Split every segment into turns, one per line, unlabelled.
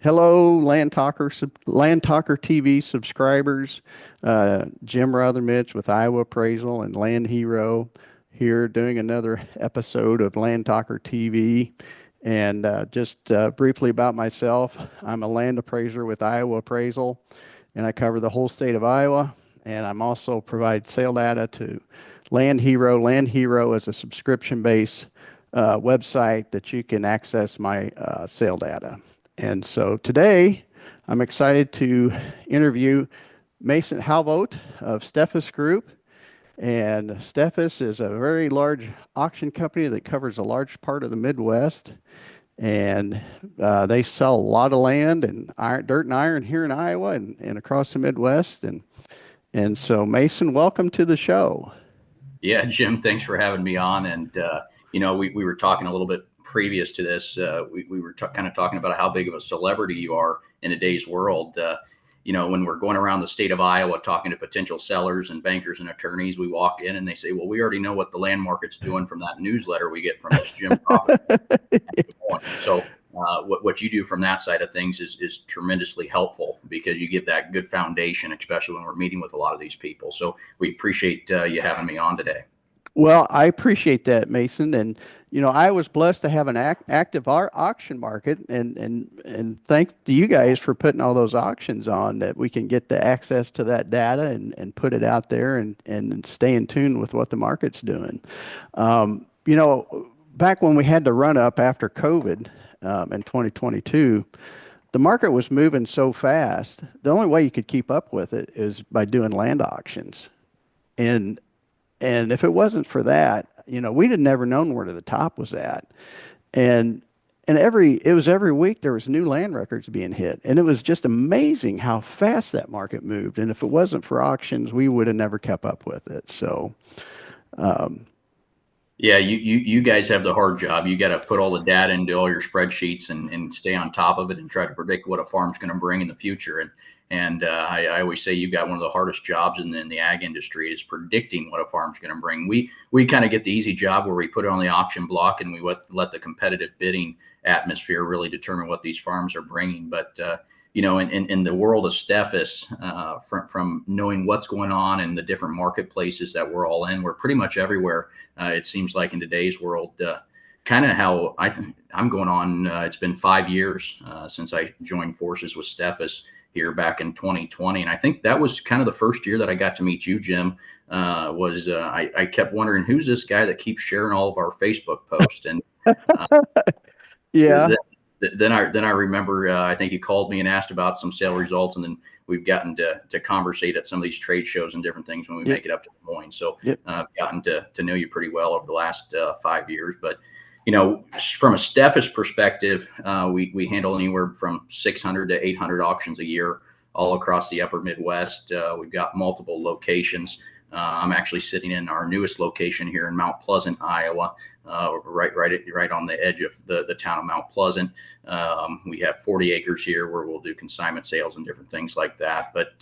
Hello, Land Talker TV subscribers. Jim Rothermich with Iowa Appraisal and Land Hero here doing another episode of Land Talker TV. And just briefly about myself, I'm a land appraiser with Iowa Appraisal, and I cover the whole state of Iowa. And I'm also provide sale data to Land Hero. Land Hero is a subscription-based website that you can access my sale data. And so today, I'm excited to interview Mason Holvoet of Steffes Group. And Steffes is a very large auction company that covers a large part of the Midwest. And they sell a lot of land and dirt and iron here in Iowa and across the Midwest. And so, Mason, welcome to the show.
Yeah, Jim, thanks for having me on. And, we were talking a little bit previous to this. We were kind of talking about how big of a celebrity you are in today's world. When we're going around the state of Iowa talking to potential sellers and bankers and attorneys, we walk in and they say, well, we already know what the land market's doing from that newsletter we get from this Jim Profit. So what you do from that side of things is tremendously helpful because you give that good foundation, especially when we're meeting with a lot of these people. So we appreciate you having me on today.
Well, I appreciate that, Mason. And I was blessed to have an active auction market, and thank to you guys for putting all those auctions on that we can get the access to that data and put it out there and stay in tune with what the market's doing. Back when we had to run up after COVID in 2022, the market was moving so fast. The only way you could keep up with it is by doing land auctions. And and if it wasn't for that, we'd have never known where the top was at. And it was every week there was new land records being hit. And it was just amazing how fast that market moved. And if it wasn't for auctions, we would have never kept up with it. So, um,
Yeah, you guys have the hard job. You got to put all the data into all your spreadsheets and stay on top of it and try to predict what a farm's going to bring in the future. And I always say you've got one of the hardest jobs in the ag industry is predicting what a farm's going to bring. We kind of get the easy job where we put it on the auction block and we let the competitive bidding atmosphere really determine what these farms are bringing. But in the world of Steffes, from knowing what's going on in the different marketplaces that we're all in, we're pretty much everywhere. It seems like in today's world, kind of how I'm going on. It's been 5 years since I joined forces with Steffes here back in 2020, and I think that was kind of the first year that I got to meet you, Jim. I kept wondering who's this guy that keeps sharing all of our Facebook posts, and uh,
yeah,
th- then I remember I think you called me and asked about some sale results, and then we've gotten to conversate at some of these trade shows and different things when we
yep,
make it up to Des Moines. So
yep.
I've gotten to know you pretty well over the last 5 years. But from a Steffes perspective, we handle anywhere from 600 to 800 auctions a year all across the upper Midwest. We've got multiple locations. I'm actually sitting in our newest location here in Mount Pleasant, Iowa, right on the edge of the town of Mount Pleasant. We have 40 acres here where we'll do consignment sales and different things like that. But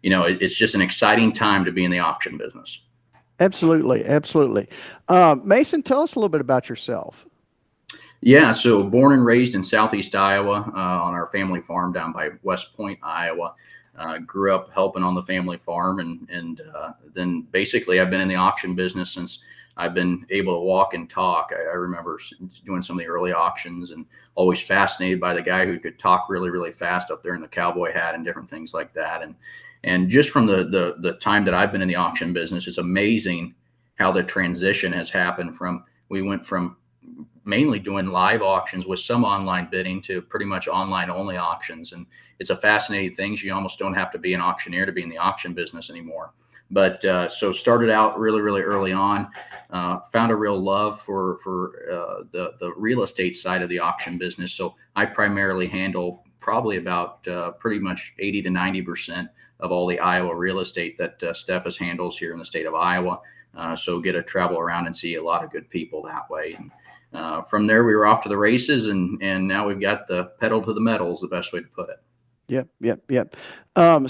it's just an exciting time to be in the auction business.
Absolutely, absolutely. Mason, tell us a little bit about yourself.
Yeah, so born and raised in southeast Iowa on our family farm down by West Point, Iowa. Grew up helping on the family farm, and then basically I've been in the auction business since I've been able to walk and talk. I remember doing some of the early auctions and always fascinated by the guy who could talk really, really fast up there in the cowboy hat and different things like that. And just from the time that I've been in the auction business, it's amazing how the transition has happened from we went from mainly doing live auctions with some online bidding to pretty much online only auctions. And it's a fascinating thing. You almost don't have to be an auctioneer to be in the auction business anymore. But so started out really, really early on. Found a real love for the real estate side of the auction business. So I primarily handle probably about pretty much 80 to 90% of all the Iowa real estate that Steffes handles here in the state of Iowa. So get to travel around and see a lot of good people that way. And from there, we were off to the races, and now we've got the pedal to the metal is the best way to put it.
Yep, yep, yep.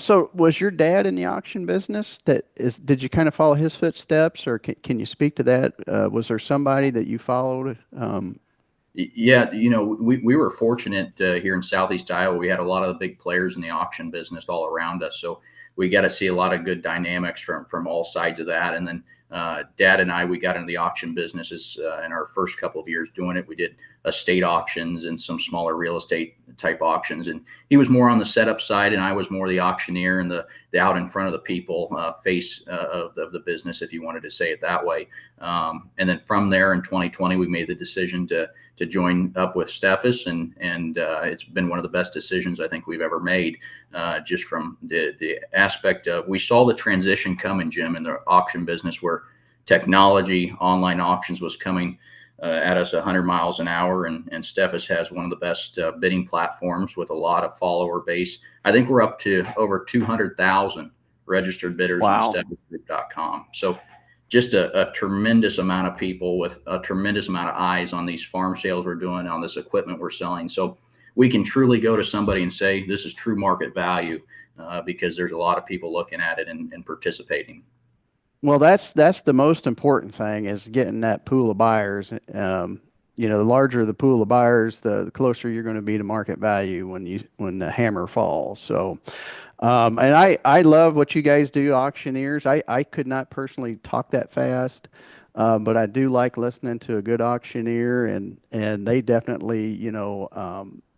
So was your dad in the auction business? Did you kind of follow his footsteps, or can you speak to that? Was there somebody that you followed?
Yeah, we were fortunate here in Southeast Iowa. We had a lot of the big players in the auction business all around us, so we got to see a lot of good dynamics from all sides of that. And then Dad and I, we got into the auction businesses in our first couple of years doing it. We did estate auctions and some smaller real estate type auctions, and he was more on the setup side, and I was more the auctioneer and the out in front of the people face of the business, if you wanted to say it that way. And then from there in 2020, we made the decision to join up with Steffes, and it's been one of the best decisions I think we've ever made. Just from the aspect of, we saw the transition coming, Jim, in the auction business, where technology, online auctions was coming at us 100 miles an hour, and Steffes has one of the best bidding platforms with a lot of follower base. I think we're up to over 200,000 registered bidders on
Wow.
steffesgroup.com. So just a tremendous amount of people with a tremendous amount of eyes on these farm sales we're doing, on this equipment we're selling. So we can truly go to somebody and say, this is true market value, because there's a lot of people looking at it and participating.
Well, that's the most important thing, is getting that pool of buyers. The larger the pool of buyers, the closer you're going to be to market value when the hammer falls. So, and I love what you guys do, auctioneers. I could not personally talk that fast, but I do like listening to a good auctioneer, and they definitely,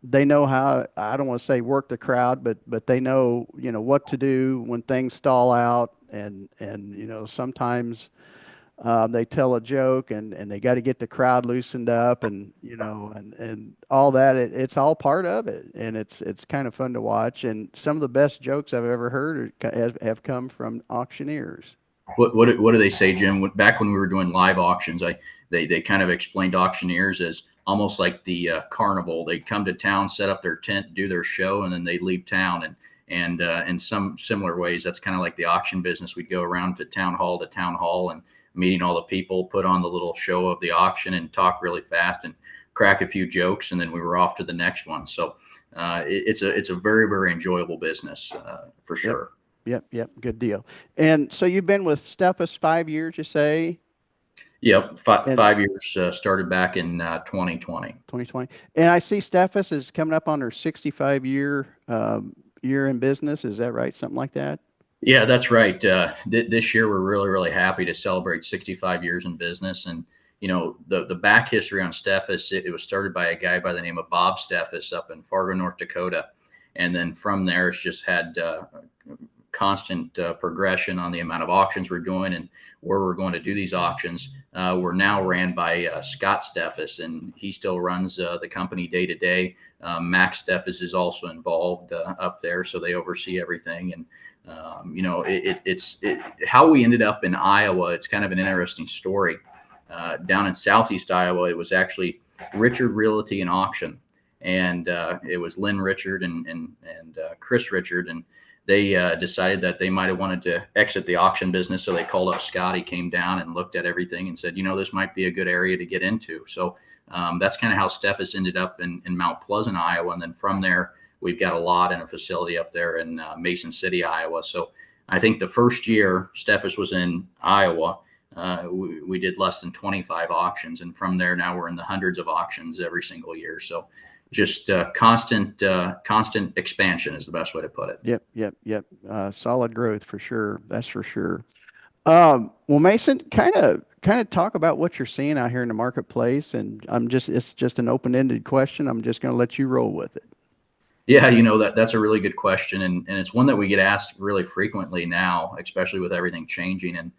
they know how, I don't want to say work the crowd, but they know, what to do when things stall out, and sometimes they tell a joke, and they got to get the crowd loosened up, and all that. It's all part of it, and it's kind of fun to watch. And some of the best jokes I've ever heard have come from auctioneers.
What do they say, Jim? Back when we were doing live auctions, they kind of explained auctioneers as almost like the carnival. They come to town, set up their tent, do their show, and then they leave town. And in some similar ways, that's kind of like the auction business. We'd go around to town hall, and meeting all the people, put on the little show of the auction, and talk really fast and crack a few jokes, and then we were off to the next one. So it's a very, very enjoyable business for
Yep,
sure.
yep. Good deal. And so you've been with Steffes 5 years, you say,
Yep,
and
5 years, started back in 2020.
2020. And I see Steffes is coming up on her 65 year in business. Is that right? Something like that?
Yeah, that's right. This year, we're really, really happy to celebrate 65 years in business. And, the back history on Steffes, it was started by a guy by the name of Bob Steffes up in Fargo, North Dakota. And then from there, it's just had constant progression on the amount of auctions we're doing and where we're going to do these auctions. We're now ran by Scott Steffes, and he still runs the company day to day. Max Steffes is also involved up there, so they oversee everything. And it's how we ended up in Iowa. It's kind of an interesting story. Down in Southeast Iowa, it was actually Richard Realty and Auction, and it was Lynn Richard and Chris Richard, and they decided that they might have wanted to exit the auction business. So they called up Scott. He came down and looked at everything and said, this might be a good area to get into. So that's kind of how Steffes ended up in Mount Pleasant, Iowa. And then from there, we've got a lot in a facility up there in Mason City, Iowa. So I think the first year Steffes was in Iowa, we did less than 25 auctions. And from there, now we're in the hundreds of auctions every single year. So just constant expansion is the best way to put it.
Yep. Solid growth for sure. That's for sure. Well, Mason, kind of talk about what you're seeing out here in the marketplace, and it's just an open-ended question. I'm just going to let you roll with it.
Yeah, that's a really good question, and it's one that we get asked really frequently now, especially with everything changing. And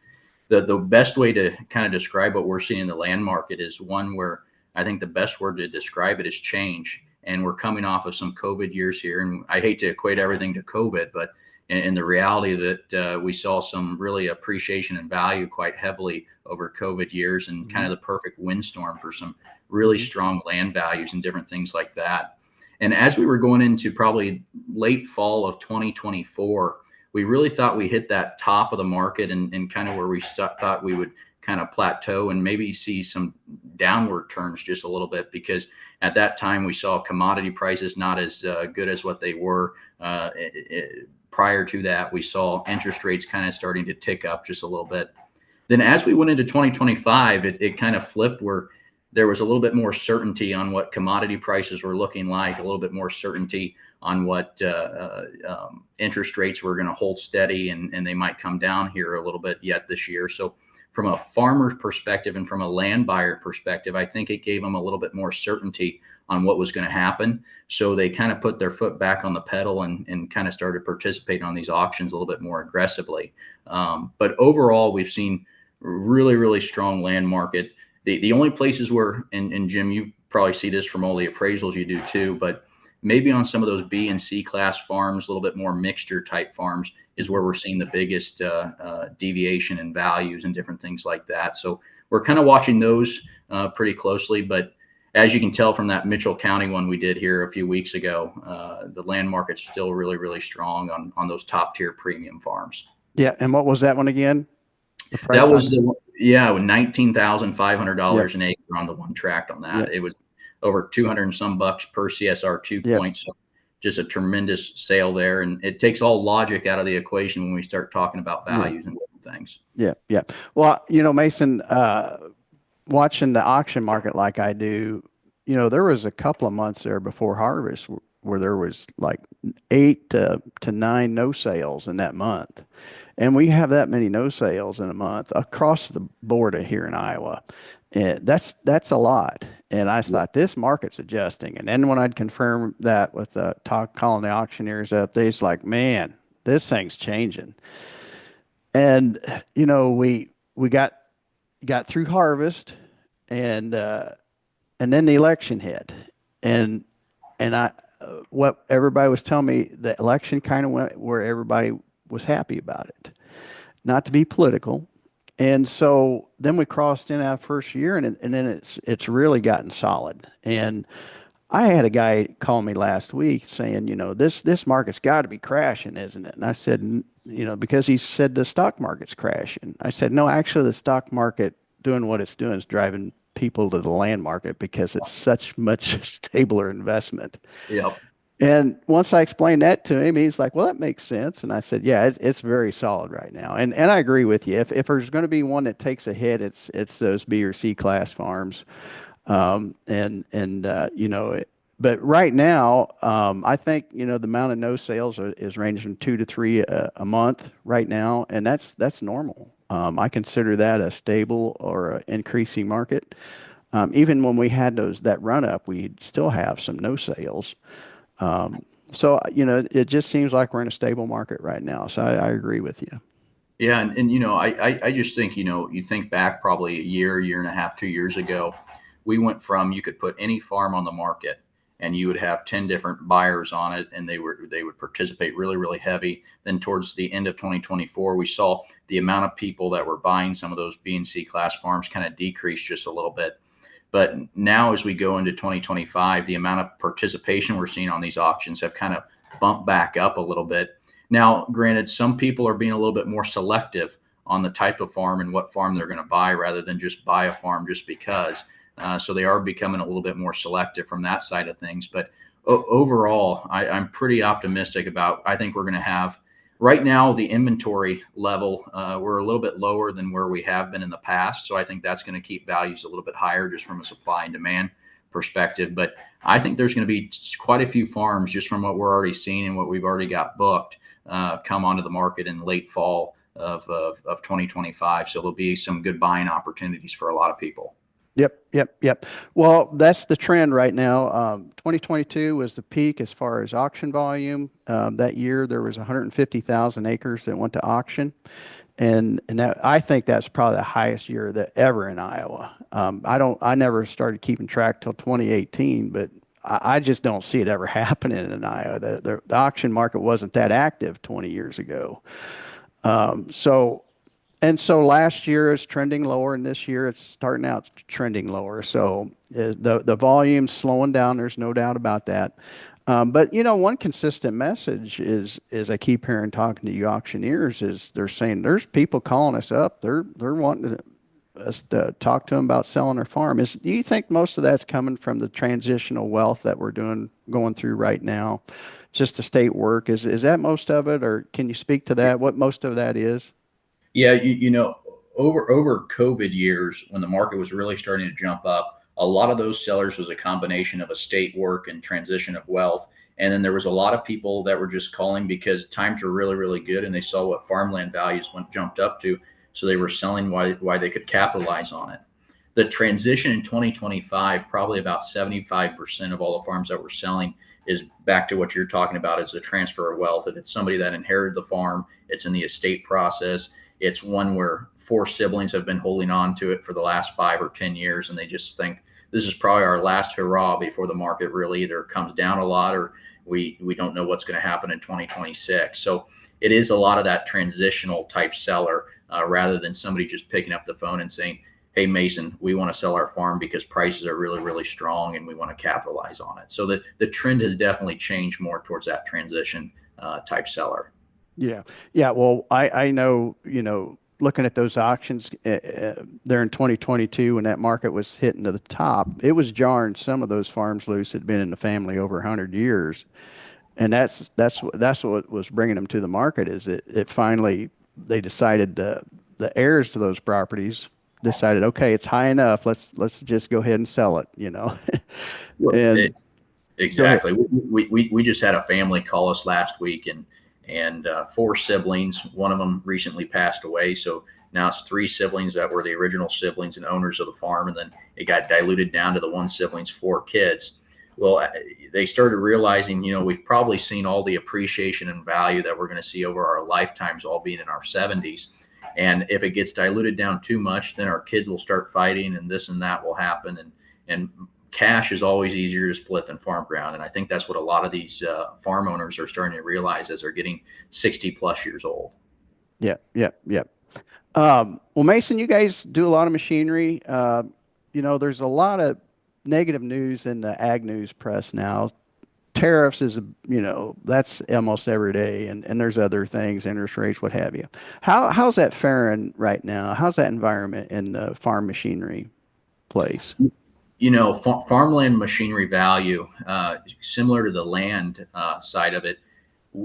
the best way to kind of describe what we're seeing in the land market is one where I think the best word to describe it is change. And we're coming off of some COVID years here, and I hate to equate everything to COVID, but in the reality that we saw some really appreciation and value quite heavily over COVID years, and kind of the perfect windstorm for some really strong land values and different things like that. And as we were going into probably late fall of 2024, we really thought we hit that top of the market, and kind of where we thought we would kind of plateau and maybe see some downward turns just a little bit, because at that time we saw commodity prices not as good as what they were. Prior to that, we saw interest rates kind of starting to tick up just a little bit. Then as we went into 2025, it kind of flipped, where there was a little bit more certainty on what commodity prices were looking like, a little bit more certainty on what interest rates were going to hold steady, and they might come down here a little bit yet this year. So from a farmer's perspective and from a land buyer perspective, I think it gave them a little bit more certainty on what was going to happen. So they kind of put their foot back on the pedal and kind of started participating on these auctions a little bit more aggressively. But overall, we've seen really, really strong land market. The only places where, and Jim, you probably see this from all the appraisals you do too, but maybe on some of those B and C class farms, a little bit more mixture type farms is where we're seeing the biggest deviation in values and different things like that. So we're kind of watching those pretty closely. But as you can tell from that Mitchell County one we did here a few weeks ago, the land market's still really, really strong on those top tier premium farms.
Yeah. And what was that one again? The
That
price on
was
it?
$19,500
Yep.
an acre on the one tract on that.
Yep.
It was over 200 and some bucks per CSR 2
Yep.
points. So just a tremendous sale there. And it takes all logic out of the equation when we start talking about
Yeah.
values and different things.
Yeah. Yeah. Well, Mason, watching the auction market like I do, there was a couple of months there before harvest where there was like 8 to 9 no sales in that month. And we have that many no sales in a month across the board here in Iowa. And that's a lot. And I
Yeah.
thought this market's adjusting. And then when I'd confirm that with calling the auctioneers up, they's like, man, this thing's changing. And we got through harvest, and then the election hit, and I what everybody was telling me, the election kind of went where everybody was happy about it, not to be political. And so then we crossed in our first year, and then it's really gotten solid. And I had a guy call me last week saying, this market's got to be crashing, isn't it? And I said, because he said the stock market's crashing. I said, no, actually, the stock market doing what it's doing is driving people to the land market because it's such much stabler investment.
Yep.
And once I explained that to him, he's like, well, that makes sense. And I said, yeah, it's very solid right now. And I agree with you. If there's going to be one that takes a hit, it's those B or C class farms. But right now, I think, the amount of no sales is ranging from 2 to 3 a month right now. And that's normal. I consider that a stable or a increasing market. Even when we had that run up, we still have some no sales. So, it just seems like we're in a stable market right now. So I agree with you.
Yeah. And I just think, you think back probably a year and a half, 2 years ago, we went from, you could put any farm on the market and you would have 10 different buyers on it, and they would participate really, really heavy. Then towards the end of 2024, we saw the amount of people that were buying some of those B and C class farms kind of decrease just a little bit. But now as we go into 2025, the amount of participation we're seeing on these auctions have kind of bumped back up a little bit. Now, granted, some people are being a little bit more selective on the type of farm and what farm they're going to buy rather than just buy a farm just because. So they are becoming a little bit more selective from that side of things. But overall, I'm pretty optimistic about, I think we're going to have right now the inventory level. We're a little bit lower than where we have been in the past. So I think that's going to keep values a little bit higher just from a supply and demand perspective. But I think there's going to be quite a few farms just from what we're already seeing and what we've already got booked come onto the market in late fall of 2025. So there'll be some good buying opportunities for a lot of people.
Yep, yep, yep. Well, that's the trend right now. 2022 was the peak as far as auction volume. That year, there was 150,000 acres that went to auction, and that, I think that's probably the highest year that ever in Iowa. I never started keeping track till 2018, but I just don't see it ever happening in Iowa. The auction market wasn't that active 20 years ago. Um, so so last year is trending lower, and this year it's starting out trending lower. So the volume's slowing down. There's no doubt about that. But one consistent message is I keep hearing talking to you auctioneers is they're saying there's people calling us up. They're wanting us to talk to them about selling their farm. Do you think most of that's coming from the transitional wealth that we're going through right now? Just the state work is that most of it, or can you speak to that? What most of that is?
Yeah, over COVID years when the market was really starting to jump up, a lot of those sellers was a combination of estate work and transition of wealth. And then there was a lot of people that were just calling because times were really, really good and they saw what farmland values jumped up to. So they were selling why they could capitalize on it. The transition in 2025, probably about 75% of all the farms that we're selling is back to what you're talking about, is the transfer of wealth. If it's somebody that inherited the farm, it's in the estate process. It's one where four siblings have been holding on to it for the last 5 or 10 years, and they just think this is probably our last hurrah before the market really either comes down a lot or we don't know what's going to happen in 2026. So it is a lot of that transitional type seller rather than somebody just picking up the phone and saying, hey, Mason, we want to sell our farm because prices are really, really strong and we want to capitalize on it. So the trend has definitely changed more towards that transition type seller.
Yeah. Yeah. Well, I know, looking at those auctions there in 2022 when that market was hitting to the top, it was jarring some of those farms loose that had been in the family over 100 years. And that's what was bringing them to the market is it finally they decided the heirs to those properties decided, okay, it's high enough. Let's just go ahead and sell it.
Well,
And go ahead.
exactly. We just had a family call us last week, and four siblings. One of them recently passed away, so now it's three siblings that were the original siblings and owners of the farm, and then it got diluted down to the one sibling's four kids. Well, they started realizing, we've probably seen all the appreciation and value that we're going to see over our lifetimes, all being in our 70s. And if it gets diluted down too much, then our kids will start fighting, and this and that will happen. And cash is always easier to split than farm ground. And I think that's what a lot of these farm owners are starting to realize as they're getting 60 plus years old.
Yeah, yeah, yeah. Well, Mason, you guys do a lot of machinery. There's a lot of negative news in the ag news press now. Tariffs is, that's almost every day, and there's other things, interest rates, what have you. How's that faring right now? How's that environment in the farm machinery place?
Farmland machinery value, similar to the land side of it,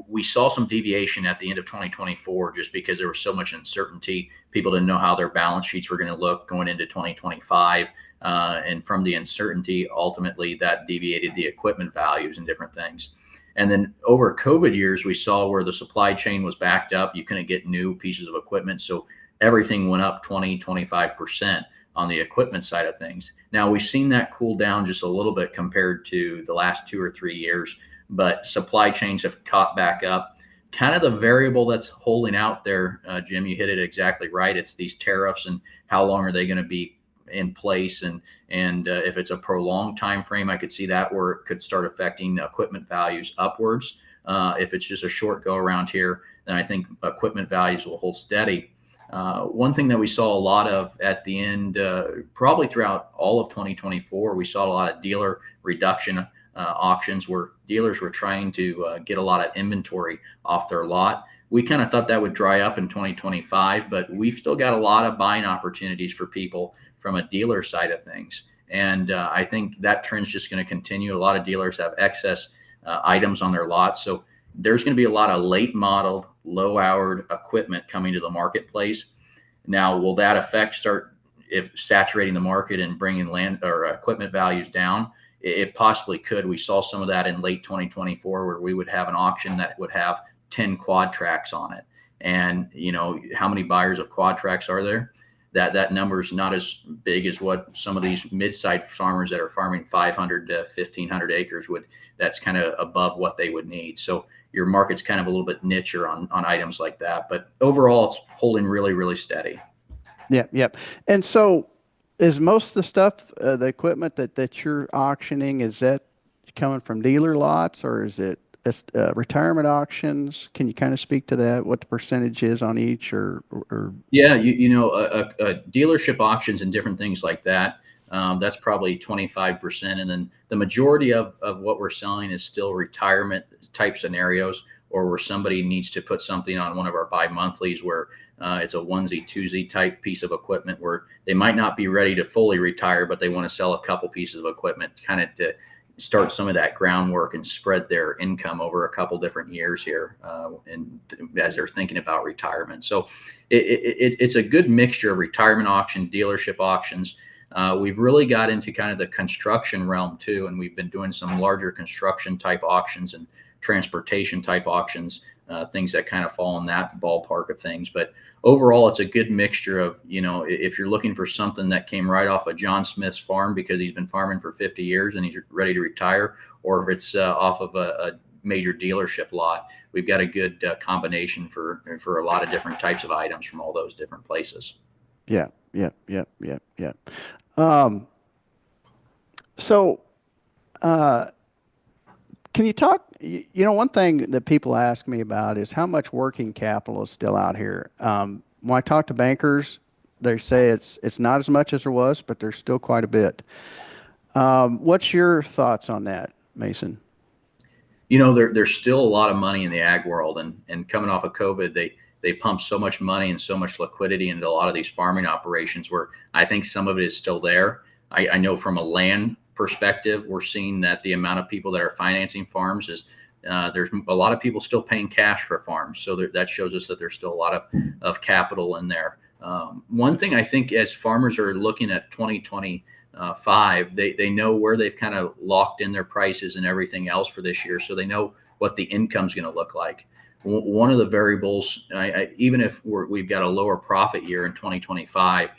we saw some deviation at the end of 2024 just because there was so much uncertainty. People didn't know how their balance sheets were going to look going into 2025. And from the uncertainty, ultimately, that deviated the equipment values and different things. And then over COVID years, we saw where the supply chain was backed up. You couldn't get new pieces of equipment. So everything went up 20, 25% on the equipment side of things. Now we've seen that cool down just a little bit compared to the last 2 or 3 years, but supply chains have caught back up. Kind of the variable that's holding out there, Jim, you hit it exactly right. It's these tariffs and how long are they going to be in place, and if it's a prolonged time frame, I could see that where it could start affecting equipment values upwards. If it's just a short go around here, then I think equipment values will hold steady. One thing that we saw a lot of at the end, probably throughout all of 2024, we saw a lot of dealer reduction auctions where dealers were trying to get a lot of inventory off their lot. We kind of thought that would dry up in 2025, but we've still got a lot of buying opportunities for people from a dealer side of things. And I think that trend's just going to continue. A lot of dealers have excess items on their lots. So there's going to be a lot of late modeled, low houred equipment coming to the marketplace. Now, will that effect start if saturating the market and bringing land or equipment values down? It possibly could. We saw some of that in late 2024 where we would have an auction that would have 10 quad tracks on it. And, how many buyers of quad tracks are there? That number is not as big as what some of these mid-sized farmers that are farming 500 to 1,500 acres would. That's kind of above what they would need. So your market's kind of a little bit nicher on items like that. But overall, it's holding really, really steady.
Yeah, yeah. And so is most of the stuff, the equipment that you're auctioning, is that coming from dealer lots or is it retirement auctions? Can you kind of speak to that? What the percentage is on each, or
Yeah, dealership auctions and different things like that. That's probably 25%. And then the majority of what we're selling is still retirement type scenarios, or where somebody needs to put something on one of our bi-monthlies where it's a onesie, twosie type piece of equipment where they might not be ready to fully retire, but they want to sell a couple pieces of equipment kind of to start some of that groundwork and spread their income over a couple different years here, and as they're thinking about retirement. So it's a good mixture of retirement auction, dealership auctions. We've really got into kind of the construction realm too, and we've been doing some larger construction type auctions and transportation type auctions, things that kind of fall in that ballpark of things. But overall, it's a good mixture of, if you're looking for something that came right off of John Smith's farm because he's been farming for 50 years and he's ready to retire, or if it's off of a major dealership lot, we've got a good combination for a lot of different types of items from all those different places.
Yeah, yeah, yeah, yeah, yeah. Um, so, uh, can you talk? One thing that people ask me about is how much working capital is still out here. When I talk to bankers, they say it's not as much as there was, but there's still quite a bit. What's your thoughts on that, Mason?
There's still a lot of money in the ag world, and coming off of COVID, they pumped so much money and so much liquidity into a lot of these farming operations where I think some of it is still there. I know from a land perspective, we're seeing that the amount of people that are financing farms is there's a lot of people still paying cash for farms. So that shows us that there's still a lot of capital in there. One thing I think as farmers are looking at 2025, they know where they've kind of locked in their prices and everything else for this year. So they know what the income's going to look like. One of the variables, even if we've got a lower profit year in 2025,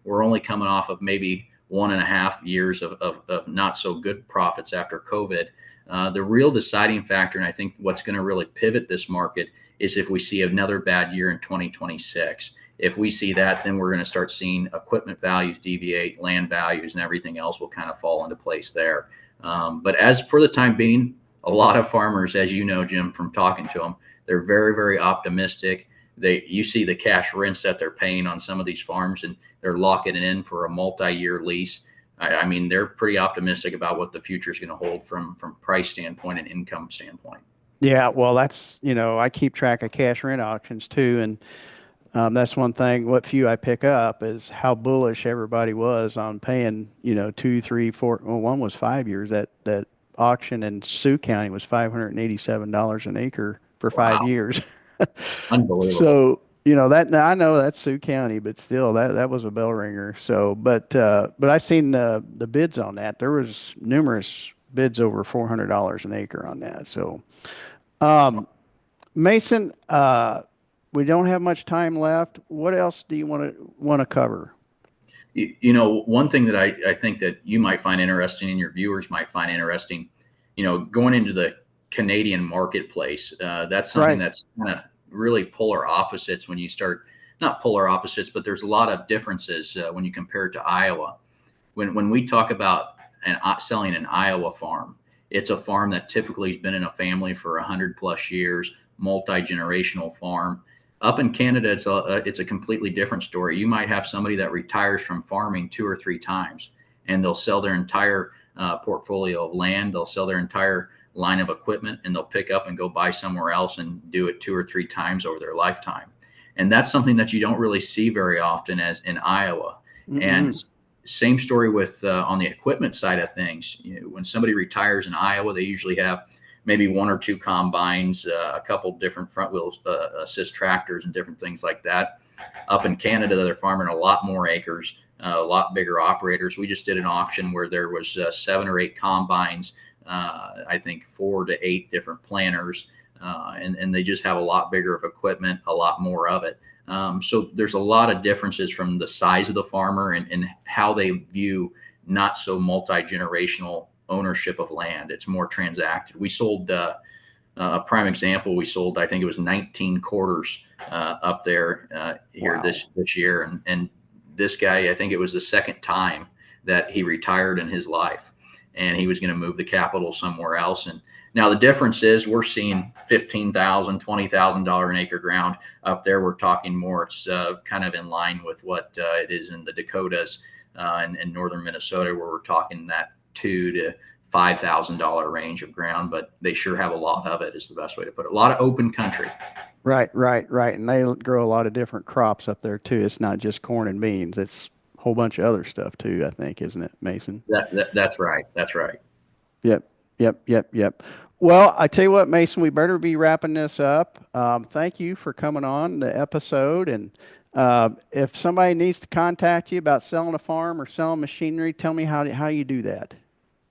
we're only coming off of maybe 1.5 years of not so good profits after COVID. The real deciding factor, and I think what's going to really pivot this market, is if we see another bad year in 2026. If we see that, then we're going to start seeing equipment values deviate, land values, and everything else will kind of fall into place there. But as for the time being, a lot of farmers, as you know, Jim, from talking to them, they're very, very optimistic. You see the cash rents that they're paying on some of these farms, and they're locking it in for a multi-year lease. I mean, they're pretty optimistic about what the future is going to hold from price standpoint and income standpoint.
Yeah, well, I keep track of cash rent auctions too, and that's one thing. What few I pick up is how bullish everybody was on paying, 2, 3, 4. Well, one was 5 years. That auction in Sioux County was $587 an acre for five
Wow,
years.
unbelievable.
So, that now I know that's Sioux County, but still that was a bell ringer. So, but I seen the bids on that. There was numerous bids over $400 an acre on that. So, Mason, we don't have much time left. What else do you want to cover?
One thing that I think that you might find interesting and your viewers might find interesting, going into the Canadian marketplace, that's something
Right.
that's kind of really polar opposites when you start, not polar opposites, but there's a lot of differences when you compare it to Iowa. When we talk about selling an Iowa farm, it's a farm that typically has been in a family for 100 plus years, multi-generational farm. Up in Canada, it's a completely different story. You might have somebody that retires from farming 2 or 3 times, and they'll sell their entire portfolio of land. They'll sell their entire line of equipment, and they'll pick up and go buy somewhere else and do it 2 or 3 times over their lifetime. And that's something that you don't really see very often as in Iowa. And
Mm-mm.
same story with on the equipment side of things. When somebody retires in Iowa, they usually have maybe 1 or 2 combines, a couple different front wheel assist tractors, and different things like that. Up in Canada, they're farming a lot more acres, a lot bigger operators. We just did an auction where there was 7 or 8 combines, I think 4 to 8 different planters, and they just have a lot bigger of equipment, a lot more of it. So there's a lot of differences from the size of the farmer and how they view not so multi-generational ownership of land. It's more transacted. We sold a prime example. We sold, I think it was 19 quarters up there here
Wow.
this year, and this guy, I think it was the second time that he retired in his life, and he was going to move the capital somewhere else. And now the difference is we're seeing $15,000, $20,000 an acre ground. Up there, we're talking more. It's kind of in line with what it is in the Dakotas and northern Minnesota, where we're talking that $2,000 to $5,000 range of ground. But they sure have a lot of it. Is the best way to put it. A lot of open country.
Right, right, right. And they grow a lot of different crops up there too. It's not just corn and beans. It's a whole bunch of other stuff too, I think, isn't it, Mason?
That's right. That's right.
Yep, yep, yep, yep. Well, I tell you what, Mason, we better be wrapping this up. Thank you for coming on the episode, and If somebody needs to contact you about selling a farm or selling machinery, tell me how you do that.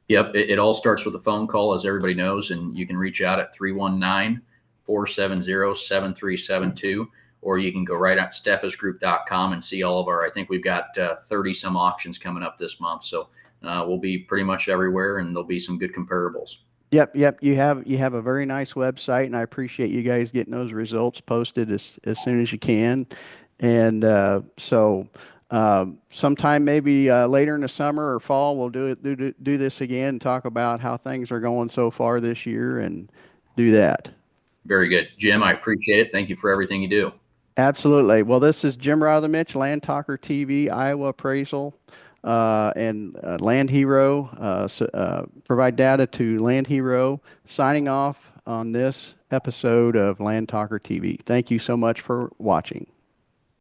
Yep, it all starts with a phone call, as everybody knows, and you can reach out at 319-470-7372, or you can go right at steffesgroup.com and see all of our, I think we've got 30 some auctions coming up this month. So we'll be pretty much everywhere, and there'll be some good comparables.
Yep. You have a very nice website, and I appreciate you guys getting those results posted as soon as you can. And sometime maybe later in the summer or fall, we'll do this again and talk about how things are going so far this year and do that.
Very good. Jim, I appreciate it. Thank you for everything you do.
Absolutely. Well, this is Jim Rothermich, Land Talker TV, Iowa Appraisal, and Land Hero. Provide data to Land Hero. Signing off on this episode of Land Talker TV. Thank you so much for watching.